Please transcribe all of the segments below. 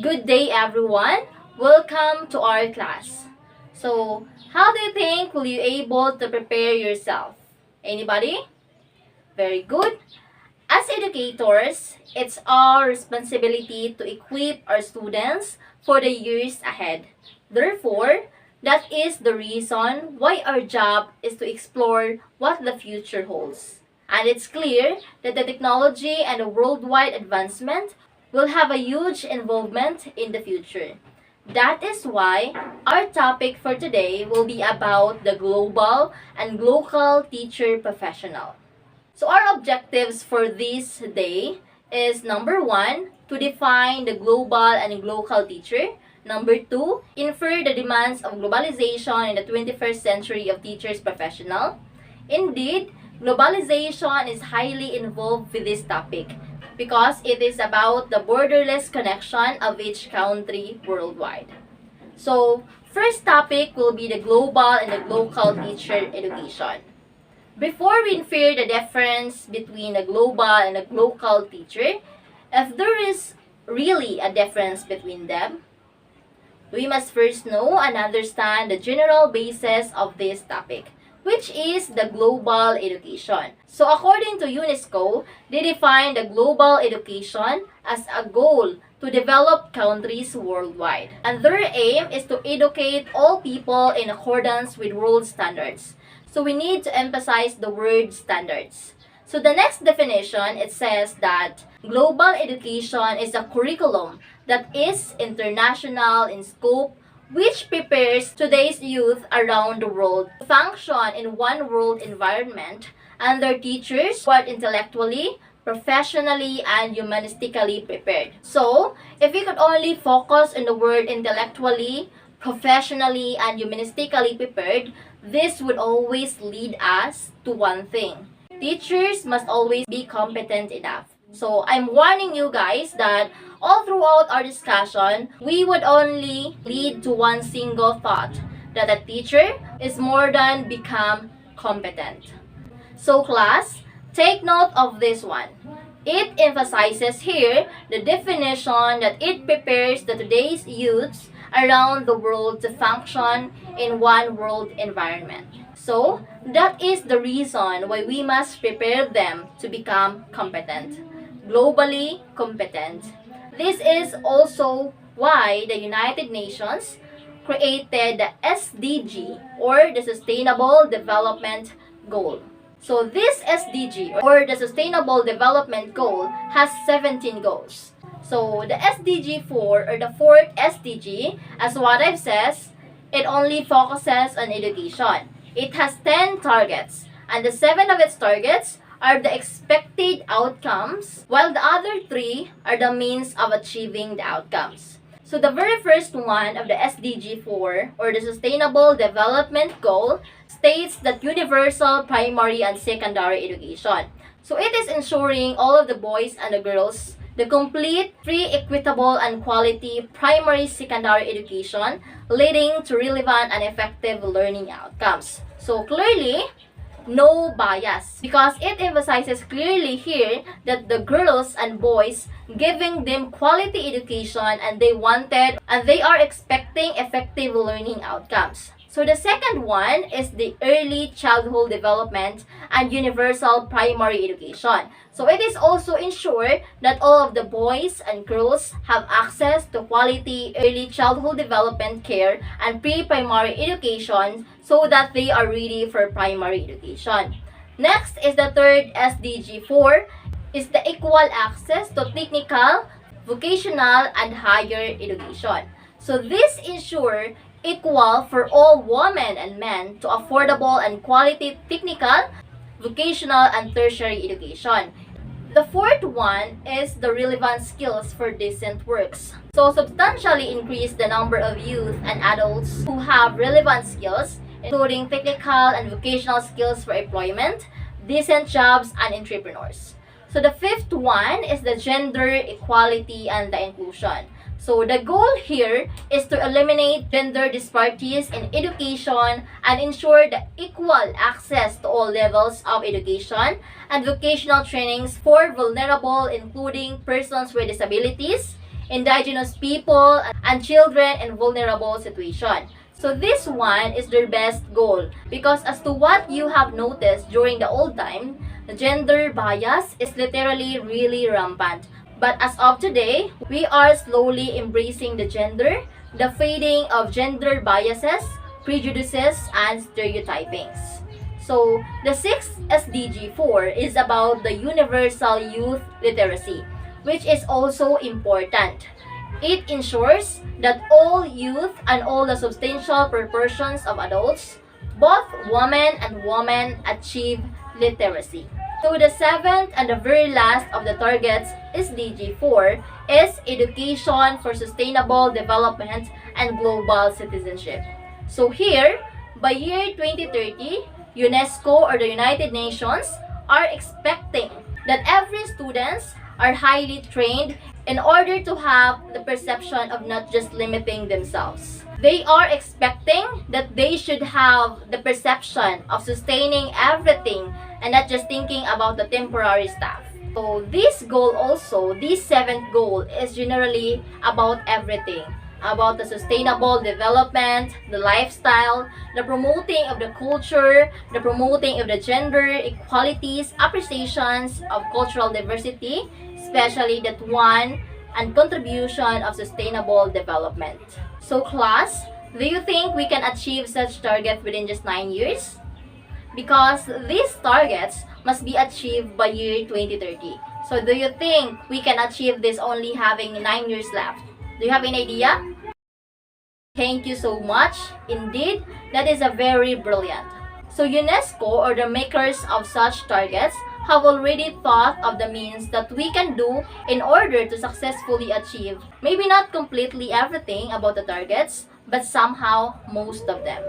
Good day, everyone. Welcome to our class. So, how do you think will you able to prepare yourself? Anybody? Very good. As educators, it's our responsibility to equip our students for the years ahead. Therefore, that is the reason why our job is to explore what the future holds. And it's clear that the technology and the worldwide advancement will have a huge involvement in the future. That is why our topic for today will be about the global and local teacher professional. So our objectives for this day is number 1, to define the global and local teacher. Number 2, infer the demands of globalization in the 21st century of teachers professional. Indeed, globalization is highly involved with this topic because it is about the borderless connection of each country worldwide. So, first topic will be the global and the local teacher education. Before we infer the difference between a global and a local teacher, if there is really a difference between them, we must first know and understand the general basis of this topic, which is the global education. So according to UNESCO, they define the global education as a goal to develop countries worldwide. And their aim is to educate all people in accordance with world standards. So we need to emphasize the word standards. So the next definition, it says that global education is a curriculum that is international in scope, which prepares today's youth around the world to function in one world environment, and their teachers who are intellectually, professionally, and humanistically prepared. So, if we could only focus on the word intellectually, professionally, and humanistically prepared, this would always lead us to one thing. Teachers must always be competent enough. So, I'm warning you guys that all throughout our discussion, we would only lead to one single thought, that a teacher is more than become competent. So class, take note of this one. It emphasizes here the definition that it prepares the today's youths around the world to function in one world environment. So, that is the reason why we must prepare them to become competent, globally competent. This is also why the United Nations created the SDG, or the Sustainable Development Goal. So this SDG, or the Sustainable Development Goal, has 17 goals. So the SDG 4, or the fourth SDG, as what I've said, it only focuses on education. It has 10 targets, and the 7 of its targets are the expected outcomes, while the other 3 are the means of achieving the outcomes. So the very first one of the SDG 4, or the Sustainable Development Goal, states that universal primary and secondary education. So it is ensuring all of the boys and the girls the complete, free, equitable, and quality primary secondary education, leading to relevant and effective learning outcomes. So clearly, no bias, because it emphasizes clearly here that the girls and boys giving them quality education, and they are expecting effective learning outcomes. So the second one is the early childhood development and universal primary education. So it is also ensure that all of the boys and girls have access to quality early childhood development care and pre-primary education so that they are ready for primary education. Next is the third SDG 4, is the equal access to technical, vocational, and higher education. So this ensure equal for all women and men to affordable and quality technical, vocational, and tertiary education. The fourth one is the relevant skills for decent works. So substantially increase the number of youth and adults who have relevant skills, including technical and vocational skills for employment, decent jobs, and entrepreneurs. So the fifth one is the gender equality and the inclusion. So the goal here is to eliminate gender disparities in education and ensure the equal access to all levels of education and vocational trainings for vulnerable, including persons with disabilities, indigenous people, and children in vulnerable situations. So this one is their best goal because as to what you have noticed during the old time, the gender bias is literally really rampant. But as of today, we are slowly embracing the fading of gender biases, prejudices, and stereotypings. So, the sixth SDG 4 is about the universal youth literacy, which is also important. It ensures that all youth and all the substantial proportions of adults, both women, achieve literacy. So the seventh and the very last of the targets, SDG 4, is education for sustainable development and global citizenship. So here, by year 2030, UNESCO or the United Nations are expecting that every students are highly trained in order to have the perception of not just limiting themselves. They are expecting that they should have the perception of sustaining everything and not just thinking about the temporary stuff. So this goal also, this seventh goal is generally about everything. About the sustainable development, the lifestyle, the promoting of the culture, the promoting of the gender equalities, appreciations of cultural diversity, especially that one, and contribution of sustainable development. So class, do you think we can achieve such target within just 9 years? Because these targets must be achieved by year 2030. So do you think we can achieve this only having 9 years left? Do you have an idea? Thank you so much. Indeed, that is a very brilliant. So UNESCO or the makers of such targets have already thought of the means that we can do in order to successfully achieve maybe not completely everything about the targets, but somehow most of them.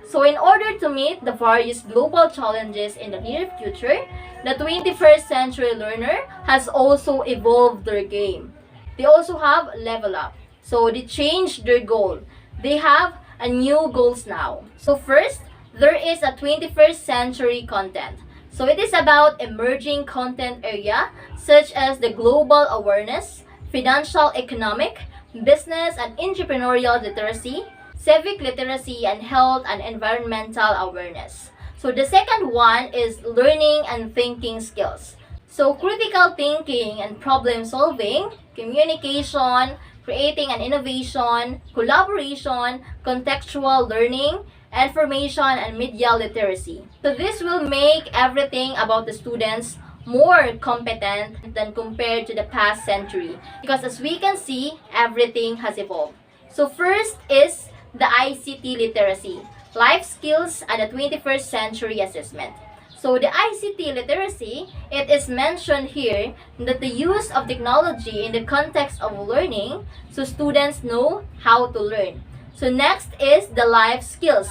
So in order to meet the various global challenges in the near future, the 21st century learner has also evolved their game. They also have level up. So they changed their goal. They have a new goals now. So first, there is a 21st century content. So it is about emerging content area such as the global awareness, financial economic, business and entrepreneurial literacy, civic literacy, and health and environmental awareness. So the second one is learning and thinking skills. So critical thinking and problem solving, communication, creating an innovation, collaboration, contextual learning, information and media literacy. So this will make everything about the students more competent than compared to the past century because as we can see, everything has evolved. So first is the ICT literacy, life skills and the 21st century assessment. So the ICT literacy, it is mentioned here that the use of technology in the context of learning so students know how to learn. So next is the life skills.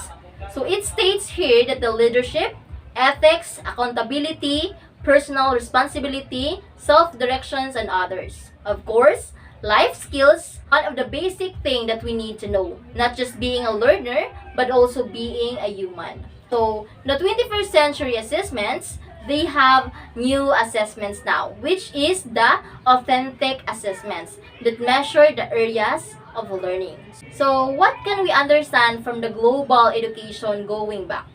So it states here that the leadership, ethics, accountability, personal responsibility, self-directions, and others. Of course, life skills, one of the basic thing that we need to know. Not just being a learner, but also being a human. So, the 21st century assessments, they have new assessments now, which is the authentic assessments that measure the areas of learning. So, what can we understand from the global education going back?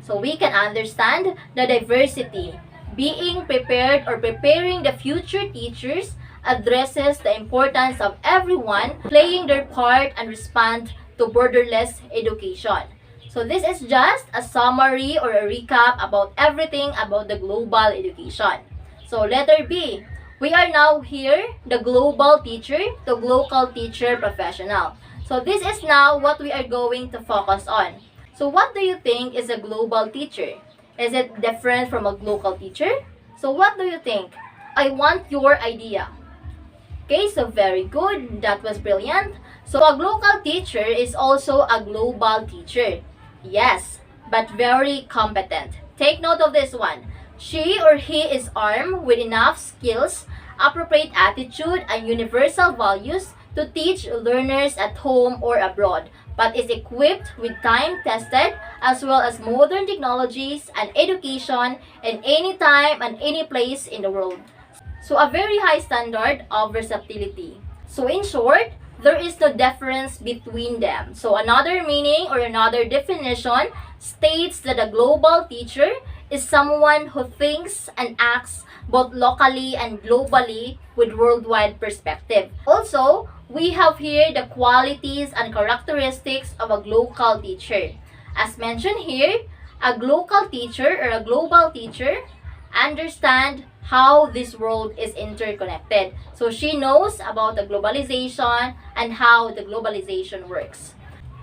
So, we can understand the diversity. Being prepared or preparing the future teachers addresses the importance of everyone playing their part and respond to borderless education. So this is just a summary or a recap about everything about the global education. So letter B, we are now here, the global teacher to Glocal teacher professional. So this is now what we are going to focus on. So what do you think is a global teacher? Is it different from a local teacher? So what do you think? I want your idea. Okay, so very good. That was brilliant. So a local teacher is also a global teacher. Yes, but very competent. Take note of this one. She or he is armed with enough skills, appropriate attitude, and universal values to teach learners at home or abroad, but is equipped with time-tested as well as modern technologies and education in any time and any place in the world. So a very high standard of versatility. So in short, there is no difference between them. So another meaning or another definition states that a global teacher is someone who thinks and acts both locally and globally with worldwide perspective. Also, we have here the qualities and characteristics of a global teacher. As mentioned here, a global teacher or a global teacher understand how this world is interconnected. So she knows about the globalization and how the globalization works.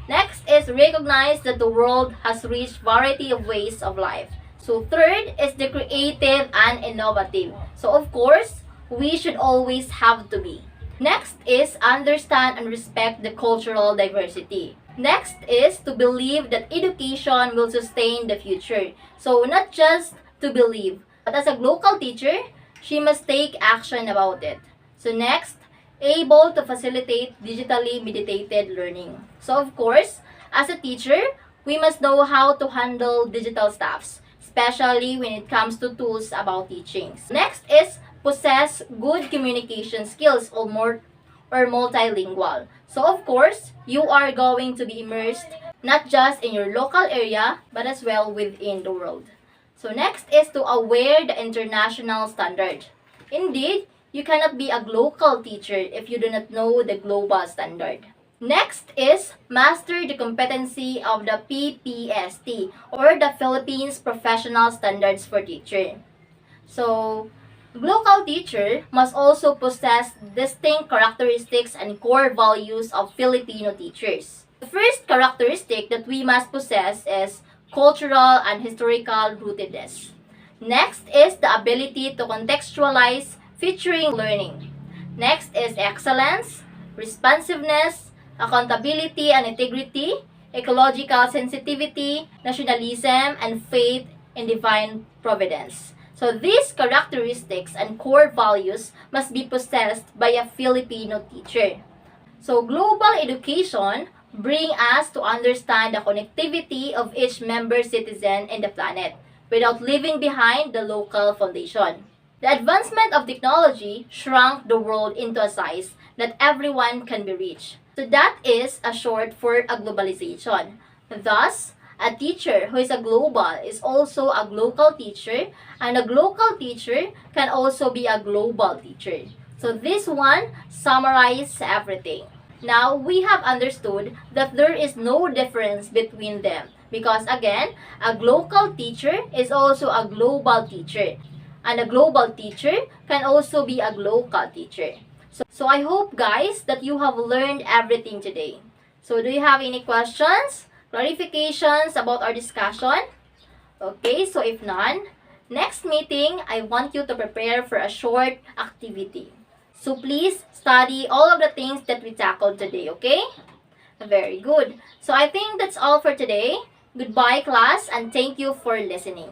Next is recognize that the world has reached variety of ways of life. So third is the creative and innovative. So of course, we should always have to be. Next is understand and respect the cultural diversity. Next is to believe that education will sustain the future. So not just to believe, but as a local teacher, she must take action about it. So next, able to facilitate digitally mediated learning. So of course, as a teacher, we must know how to handle digital stuffs, especially when it comes to tools about teaching. Next is possess good communication skills or multilingual. So of course, you are going to be immersed not just in your local area, but as well within the world. So next is to aware the international standard. Indeed, you cannot be a local teacher if you do not know the global standard. Next is master the competency of the PPST or the Philippines Professional Standards for Teacher. So, local teacher must also possess distinct characteristics and core values of Filipino teachers. The first characteristic that we must possess is cultural and historical rootedness. Next is the ability to contextualize featuring learning. Next is excellence, responsiveness, accountability and integrity, ecological sensitivity, nationalism, and faith in divine providence. So these characteristics and core values must be possessed by a Filipino teacher. So global education bring us to understand the connectivity of each member citizen in the planet without leaving behind the local foundation. The advancement of technology shrunk the world into a size that everyone can be reached. So that is a short for a globalization. Thus, a teacher who is a global is also a local teacher, and a local teacher can also be a global teacher. So this one summarizes everything. Now, we have understood that there is no difference between them because again, a local teacher is also a global teacher, and a global teacher can also be a local teacher. So I hope guys that you have learned everything today. So do you have any questions, clarifications about our discussion? Okay, so if none, next meeting, I want you to prepare for a short activity. So please study all of the things that we tackled today, okay? Very good. So I think that's all for today. Goodbye class and thank you for listening.